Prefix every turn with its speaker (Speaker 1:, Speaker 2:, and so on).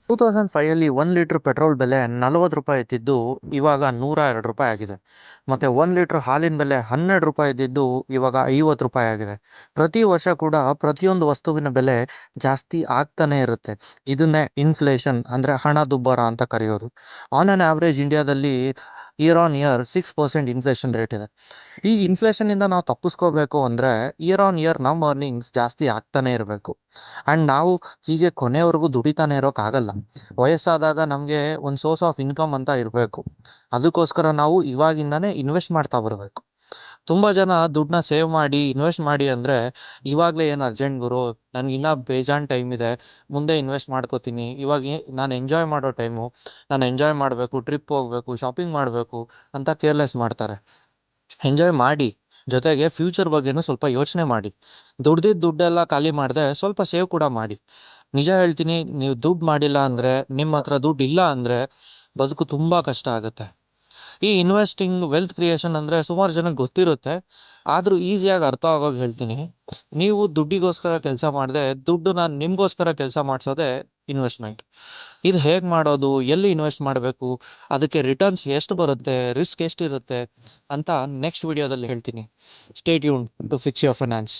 Speaker 1: 2005 ಅಲ್ಲಿ 1 litre petrol ಬೆಲೆ 40 ರೂಪಾಯಿ ಇದ್ದಿದ್ದು ಇವಾಗ 102 ರೂಪಾಯಿ ಆಗಿದೆ. ಮತ್ತೆ 1 ಲೀಟರ್ ಹಾಲಿನ ಬೆಲೆ 12 ರೂಪಾಯಿ ಇದ್ದಿದ್ದು ಇವಾಗ 50 ರೂಪಾಯಿ ಆಗಿದೆ. ಪ್ರತಿ ವರ್ಷ ಕೂಡ ಪ್ರತಿಯೊಂದು ವಸ್ತುವಿನ ಬೆಲೆ ಜಾಸ್ತಿ ಆಗ್ತಾನೆ ಇರುತ್ತೆ. ಇದನ್ನೇ ಇನ್ಫ್ಲೇಷನ್ ಅಂದ್ರೆ ಹಣದುಬ್ಬರ ಅಂತ ಕರೆಯೋದು. ಆನ್ ಅನ್ ಆವರೇಜ್ ಇಂಡಿಯಾದಲ್ಲಿ year on year 6% inflation rate ಇದೆ. ಈ ಇನ್ಫ್ಲೇಷನ್ ಇಂದ ನಾವು ತಪ್ಪಿಸ್ಕೋಬೇಕು ಅಂದ್ರೆ ಇಯರ್ ಆನ್ ಇಯರ್ ನಮ್ಮ ಅರ್ನಿಂಗ್ಸ್ ಜಾಸ್ತಿ ಆಗ್ತಾನೆ ಇರಬೇಕು. ಅಂಡ್ ನಾವು ಹೀಗೆ ಕೊನೆವರೆಗೂ ದುಡಿತಾನೆ ಇರೋಕ್ಕಾಗಲ್ಲ. ವಯಸ್ಸಾದಾಗ ನಮಗೆ ಒಂದು ಸೋರ್ಸ್ ಆಫ್ ಇನ್ಕಮ್ ಅಂತ ಇರಬೇಕು. ಅದಕ್ಕೋಸ್ಕರ ನಾವು ಇವಾಗಿಂದಾನೇ ಇನ್ವೆಸ್ಟ್ ಮಾಡ್ತಾ ಬರಬೇಕು. ತುಂಬ ಜನ ದುಡ್ಡನ್ನ ಸೇವ್ ಮಾಡಿ ಇನ್ವೆಸ್ಟ್ ಮಾಡಿ ಅಂದರೆ ಇವಾಗಲೇ ಏನು ಅರ್ಜೆಂಟ್ ಗುರು, ನನಗೆ ಇನ್ನೂ ಬೇಜಾನ್ ಟೈಮ್ ಇದೆ, ಮುಂದೆ ಇನ್ವೆಸ್ಟ್ ಮಾಡ್ಕೋತೀನಿ, ಇವಾಗ ನಾನು ಎಂಜಾಯ್ ಮಾಡೋ ಟೈಮು, ನಾನು ಎಂಜಾಯ್ ಮಾಡಬೇಕು, ಟ್ರಿಪ್ ಹೋಗಬೇಕು, ಶಾಪಿಂಗ್ ಮಾಡಬೇಕು ಅಂತ ಕೇರ್ಲೆಸ್ ಮಾಡ್ತಾರೆ. ಎಂಜಾಯ್ ಮಾಡಿ, ಜೊತೆಗೆ ಫ್ಯೂಚರ್ ಬಗ್ಗೆನೂ ಸ್ವಲ್ಪ ಯೋಚನೆ ಮಾಡಿ. ದುಡ್ದಿದ್ದ ದುಡ್ಡೆಲ್ಲ ಖಾಲಿ ಮಾಡದೆ ಸ್ವಲ್ಪ ಸೇವ್ ಕೂಡ ಮಾಡಿ. ನಿಜ ಹೇಳ್ತೀನಿ, ನೀವು ದುಡ್ಡು ಮಾಡಿಲ್ಲ ಅಂದರೆ, ನಿಮ್ಮ ಹತ್ರ ದುಡ್ಡು ಇಲ್ಲ ಅಂದರೆ ಬದುಕು ತುಂಬ ಕಷ್ಟ ಆಗುತ್ತೆ. ಈ ಇನ್ವೆಸ್ಟಿಂಗ್ ವೆಲ್ತ್ ಕ್ರಿಯೇಷನ್ ಅಂದರೆ ಸುಮಾರು ಜನಕ್ಕೆ ಗೊತ್ತಿರುತ್ತೆ, ಆದರೂ ಈಸಿಯಾಗಿ ಅರ್ಥ ಆಗೋಗಿ ಹೇಳ್ತೀನಿ. ನೀವು ದುಡ್ಡಿಗೋಸ್ಕರ ಕೆಲಸ ಮಾಡದೆ ದುಡ್ಡನ್ನ ನಿಮಗೋಸ್ಕರ ಕೆಲಸ ಮಾಡಿಸೋದೇ ಇನ್ವೆಸ್ಟ್ಮೆಂಟ್. ಇದು ಹೇಗೆ ಮಾಡೋದು, ಎಲ್ಲಿ ಇನ್ವೆಸ್ಟ್ ಮಾಡಬೇಕು, ಅದಕ್ಕೆ ರಿಟರ್ನ್ಸ್ ಎಷ್ಟು ಬರುತ್ತೆ, ರಿಸ್ಕ್ ಎಷ್ಟಿರುತ್ತೆ ಅಂತ ನೆಕ್ಸ್ಟ್ ವಿಡಿಯೋದಲ್ಲಿ ಹೇಳ್ತೀನಿ. Stay tune to fix your finance.